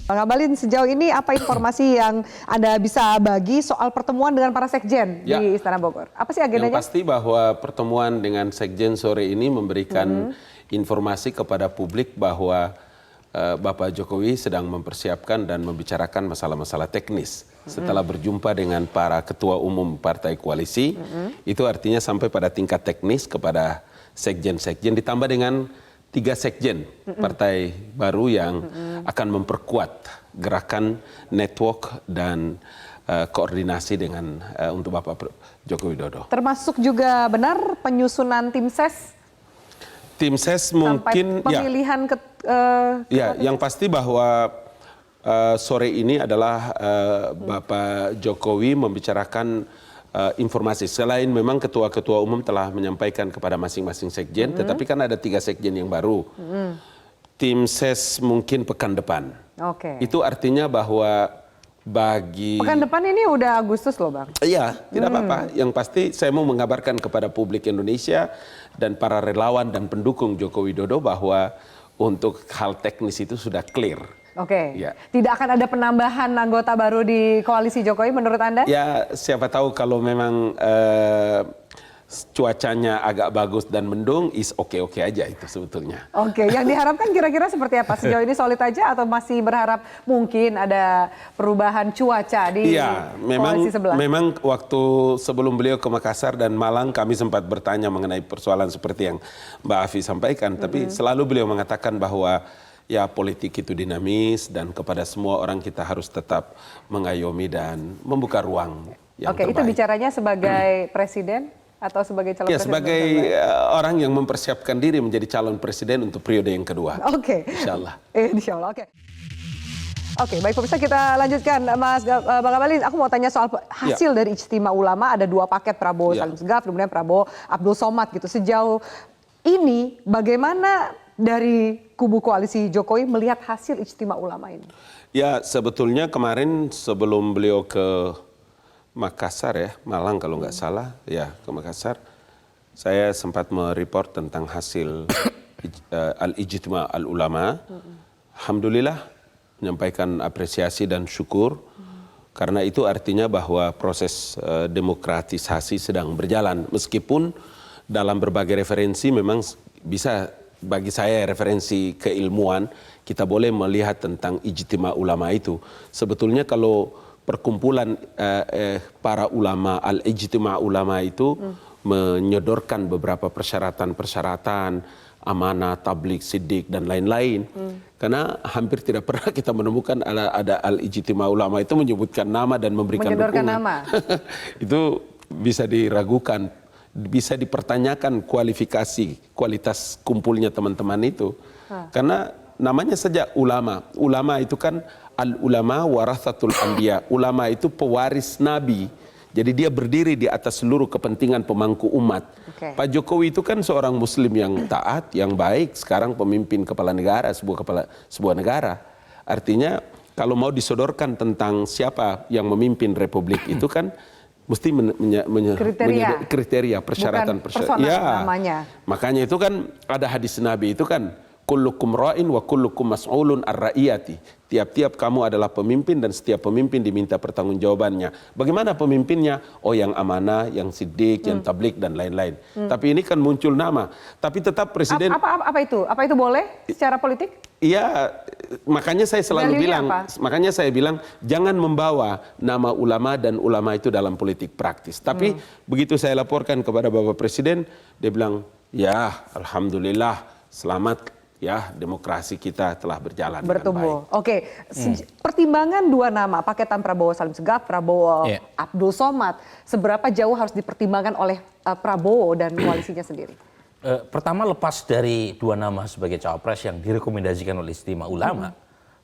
Bang Abalin, sejauh ini apa informasi yang Anda bisa bagi soal pertemuan dengan para sekjen di Istana Bogor? Apa sih agendanya? Yang pasti bahwa pertemuan dengan sekjen sore ini memberikan informasi kepada publik bahwa Bapak Jokowi sedang mempersiapkan dan membicarakan masalah-masalah teknis. Setelah berjumpa dengan para ketua umum partai koalisi, itu artinya sampai pada tingkat teknis kepada sekjen-sekjen ditambah dengan 3 sekjen partai baru yang akan memperkuat gerakan network dan koordinasi dengan untuk Bapak Joko Widodo. Termasuk juga benar penyusunan tim ses? Tim ses mungkin sampai pemilihan yang pasti bahwa sore ini adalah Bapak Jokowi membicarakan informasi. Selain memang ketua-ketua umum telah menyampaikan kepada masing-masing sekjen, tetapi kan ada 3 sekjen yang baru. Tim ses mungkin pekan depan. Itu artinya bahwa bagi... Pekan depan ini udah Agustus loh Bang. Iya, tidak apa-apa. Yang pasti saya mau mengabarkan kepada publik Indonesia dan para relawan dan pendukung Joko Widodo bahwa untuk hal teknis itu sudah clear. Ya. Tidak akan ada penambahan anggota baru di koalisi Jokowi menurut Anda? Ya, siapa tahu kalau memang cuacanya agak bagus dan mendung, is oke-oke aja itu sebetulnya. Yang diharapkan kira-kira seperti apa? Sejauh ini solid aja atau masih berharap mungkin ada perubahan cuaca di koalisi sebelah? Memang waktu sebelum beliau ke Makassar dan Malang kami sempat bertanya mengenai persoalan seperti yang Mbak Afi sampaikan, tapi selalu beliau mengatakan bahwa ya politik itu dinamis dan kepada semua orang kita harus tetap mengayomi dan membuka ruang yang terbaik. Itu bicaranya sebagai presiden atau sebagai calon presiden? Sebagai orang yang mempersiapkan diri menjadi calon presiden untuk periode yang kedua. Insya Allah. Insya Allah, baik pemirsa, kita lanjutkan. Mas Bang Abalin, aku mau tanya soal hasil dari Ijtima Ulama. Ada 2 paket, Prabowo Salim Segaf, kemudian Prabowo Abdul Somad gitu. Sejauh ini bagaimana dari kubu koalisi Jokowi melihat hasil Ijtima Ulama ini? Ya, sebetulnya kemarin sebelum beliau ke Makassar Malang kalau nggak salah, ke Makassar, saya sempat mereport tentang hasil Al-Ijtima Al-Ulama. Alhamdulillah menyampaikan apresiasi dan syukur, karena itu artinya bahwa proses demokratisasi sedang berjalan, meskipun dalam berbagai referensi memang bisa, bagi saya referensi keilmuan, kita boleh melihat tentang Ijtima Ulama itu. Sebetulnya kalau perkumpulan para ulama, Al-Ijtima Ulama itu menyodorkan beberapa persyaratan-persyaratan, amanah, tablik, siddiq, dan lain-lain. Karena hampir tidak pernah kita menemukan ada Al-Ijtima Ulama itu menyebutkan nama dan memberikan menyodorkan dukungan. Nama. Itu bisa diragukan, bisa dipertanyakan kualitas kumpulnya teman-teman itu. Karena namanya saja ulama. Ulama itu kan al-ulama warathatul anbiya. Ulama itu pewaris nabi. Jadi dia berdiri di atas seluruh kepentingan pemangku umat. Pak Jokowi itu kan seorang muslim yang taat, yang baik, sekarang pemimpin kepala negara, sebuah negara. Artinya kalau mau disodorkan tentang siapa yang memimpin republik itu kan mesti kriteria persyaratan namanya. Makanya itu kan ada hadis Nabi itu kan, kullukum ra'in wa kullukum mas'ulun ar-ra'iyati. Tiap-tiap kamu adalah pemimpin dan setiap pemimpin diminta pertanggungjawabannya. Bagaimana pemimpinnya? Oh, yang amanah, yang siddiq, yang tablik, dan lain-lain. Tapi ini kan muncul nama. Tapi tetap presiden... Apa itu? Apa itu boleh secara politik? Iya, makanya saya selalu bilang, jangan membawa nama ulama dan ulama itu dalam politik praktis. Tapi begitu saya laporkan kepada Bapak Presiden, dia bilang, ya alhamdulillah, selamat. Ya, demokrasi kita telah berjalan bertumbuh dengan baik. Pertimbangan 2 nama, paketan Prabowo Salim Segaf, Prabowo Abdul Somad, seberapa jauh harus dipertimbangkan oleh Prabowo dan koalisinya sendiri? Pertama, lepas dari 2 nama sebagai cawapres yang direkomendasikan oleh Ijtima Ulama,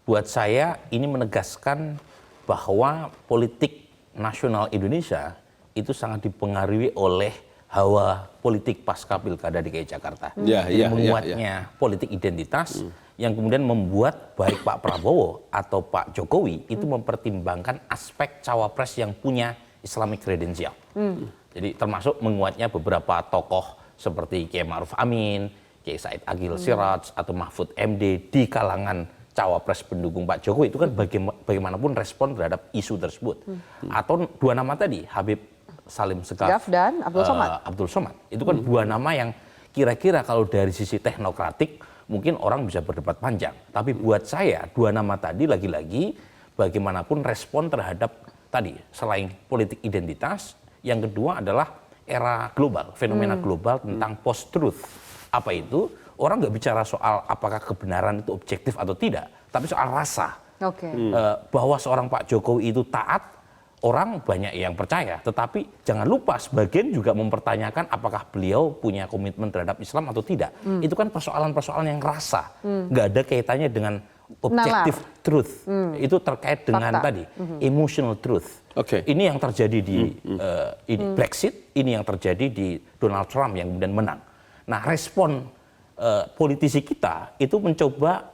buat saya ini menegaskan bahwa politik nasional Indonesia itu sangat dipengaruhi oleh hawa politik pasca pilkada DKI Jakarta. Menguatnya politik identitas yang kemudian membuat baik Pak Prabowo atau Pak Jokowi itu mempertimbangkan aspek cawapres yang punya Islamic credential. Jadi termasuk menguatnya beberapa tokoh seperti Kiai Ma'ruf Amin, Kiai Said Agil Siraj atau Mahfud MD di kalangan cawapres pendukung Pak Jokowi itu kan bagaimanapun respon terhadap isu tersebut. Atau dua nama tadi, Habib Salim Segaf dan Abdul Somad. Abdul Somad. Itu kan dua nama yang kira-kira kalau dari sisi teknokratik mungkin orang bisa berdebat panjang. Tapi buat saya dua nama tadi lagi-lagi bagaimanapun respon terhadap tadi selain politik identitas, yang kedua adalah era global, fenomena global tentang post-truth. Apa itu? Orang nggak bicara soal apakah kebenaran itu objektif atau tidak, tapi soal rasa. Bahwa seorang Pak Jokowi itu taat, orang banyak yang percaya. Tetapi jangan lupa sebagian juga mempertanyakan apakah beliau punya komitmen terhadap Islam atau tidak. Itu kan persoalan-persoalan yang rasa. Nggak ada kaitannya dengan objective truth. Itu terkait dengan tadi, emotional truth. Ini yang terjadi di Brexit, ini yang terjadi di Donald Trump yang kemudian menang. Nah, respon politisi kita itu mencoba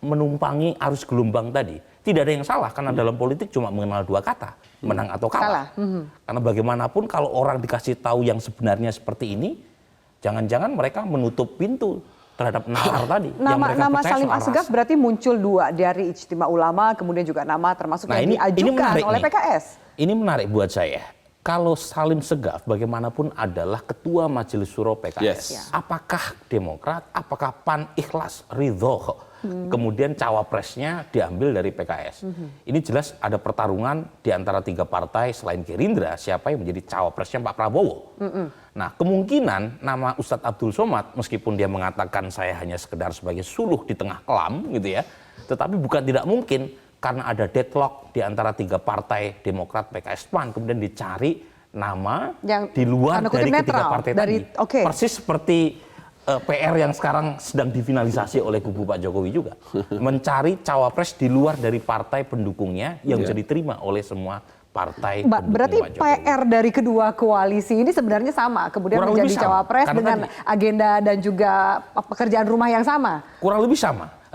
menumpangi arus gelombang tadi. Tidak ada yang salah karena dalam politik cuma mengenal dua kata, menang atau kalah. Karena bagaimanapun kalau orang dikasih tahu yang sebenarnya seperti ini, jangan-jangan mereka menutup pintu terhadap nalar tadi. Nama Salim Asegaf berarti muncul dua dari Ijtima Ulama, kemudian juga nama termasuk yang diajukan oleh PKS. Ini menarik buat saya. Kalau Salim Segaf bagaimanapun adalah ketua Majelis Syuro PKS. Apakah Demokrat, apakah PAN ikhlas, ridho, kemudian cawapresnya diambil dari PKS. Ini jelas ada pertarungan di antara tiga partai selain Gerindra, siapa yang menjadi cawapresnya Pak Prabowo. Nah, kemungkinan nama Ustadz Abdul Somad, meskipun dia mengatakan saya hanya sekedar sebagai suluh di tengah kelam gitu ya, tetapi bukan tidak mungkin karena ada deadlock di antara tiga partai Demokrat, PKS, PAN, kemudian dicari nama yang di luar dari ketiga partai tadi. Persis seperti PR yang sekarang sedang difinalisasi oleh kubu Pak Jokowi juga. Mencari cawapres di luar dari partai pendukungnya yang bisa diterima oleh semua partai pendukung berarti Pak Jokowi. PR dari kedua koalisi ini sebenarnya sama, kemudian menjadi cawapres dengan agenda dan juga pekerjaan rumah yang sama. Kurang lebih sama.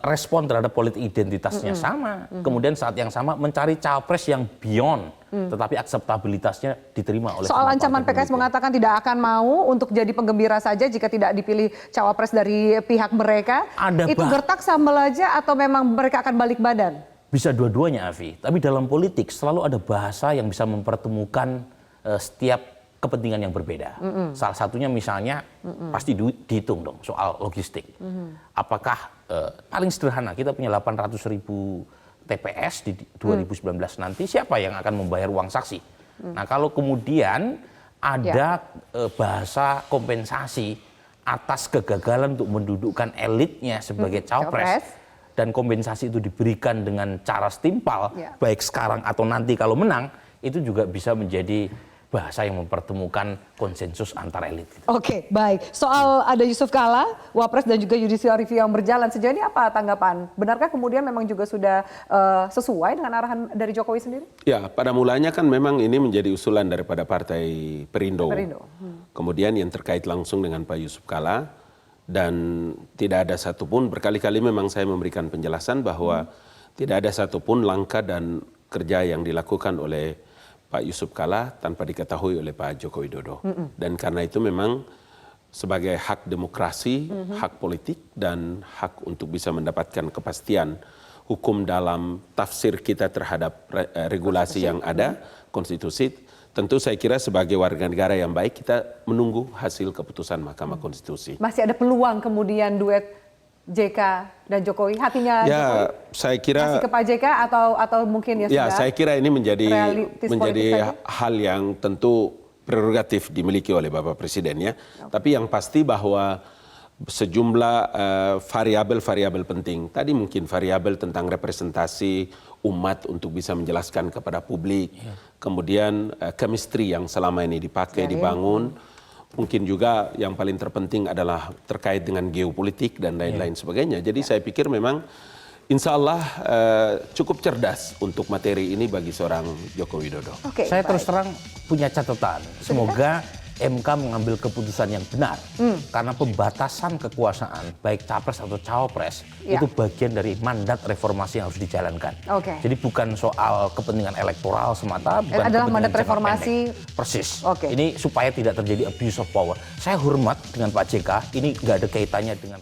Respon terhadap politik identitasnya sama. Kemudian saat yang sama mencari cawapres yang beyond, tetapi akseptabilitasnya diterima oleh soal ancaman PKS mengatakan tidak akan mau untuk jadi penggembira saja jika tidak dipilih cawapres dari pihak mereka. Itu gertak sambal aja atau memang mereka akan balik badan? Bisa dua-duanya, Avi. Tapi dalam politik selalu ada bahasa yang bisa mempertemukan setiap kepentingan yang berbeda. Salah satunya misalnya pasti dihitung dong soal logistik. Apakah paling sederhana kita punya 800.000 TPS di 2019 nanti, siapa yang akan membayar uang saksi? Nah, kalau kemudian ada bahasa kompensasi atas kegagalan untuk mendudukkan elitnya sebagai cawapres, dan kompensasi itu diberikan dengan cara setimpal, baik sekarang atau nanti kalau menang, itu juga bisa menjadi bahasa yang mempertemukan konsensus antar elit. Oke, baik. Soal ada Yusuf Kala, Wapres dan juga judicial review yang berjalan, sejauh ini apa tanggapan? Benarkah kemudian memang juga sudah sesuai dengan arahan dari Jokowi sendiri? Ya, pada mulanya kan memang ini menjadi usulan daripada Partai Perindo. Kemudian yang terkait langsung dengan Pak Yusuf Kala, dan tidak ada satupun, berkali-kali memang saya memberikan penjelasan bahwa tidak ada satupun langkah dan kerja yang dilakukan oleh Pak Yusuf Kala tanpa diketahui oleh Pak Joko Widodo. Dan karena itu memang sebagai hak demokrasi, hak politik, dan hak untuk bisa mendapatkan kepastian hukum dalam tafsir kita terhadap regulasi yang ada, konstitusi, tentu saya kira sebagai warga negara yang baik kita menunggu hasil keputusan Mahkamah Konstitusi. Masih ada peluang kemudian duet JK dan Jokowi, hatinya Jokowi saya kira masih ke Pak JK atau mungkin sudah? Saya kira ini menjadi hal yang tentu prerogatif dimiliki oleh Bapak Presiden ya. Tapi yang pasti bahwa sejumlah variabel-variabel penting. Tadi mungkin variabel tentang representasi umat untuk bisa menjelaskan kepada publik. Kemudian chemistry yang selama ini dipakai, dibangun. Mungkin juga yang paling terpenting adalah terkait dengan geopolitik dan lain-lain sebagainya. Jadi saya pikir memang insya Allah cukup cerdas untuk materi ini bagi seorang Joko Widodo. Saya terus terang punya catatan. Semoga MK mengambil keputusan yang benar. Karena pembatasan kekuasaan, baik capres atau cawapres, itu bagian dari mandat reformasi yang harus dijalankan. Jadi bukan soal kepentingan elektoral semata, bukan adalah mandat jangka reformasi. pendek. Persis. Ini supaya tidak terjadi abuse of power. Saya hormat dengan Pak JK, ini nggak ada kaitannya dengan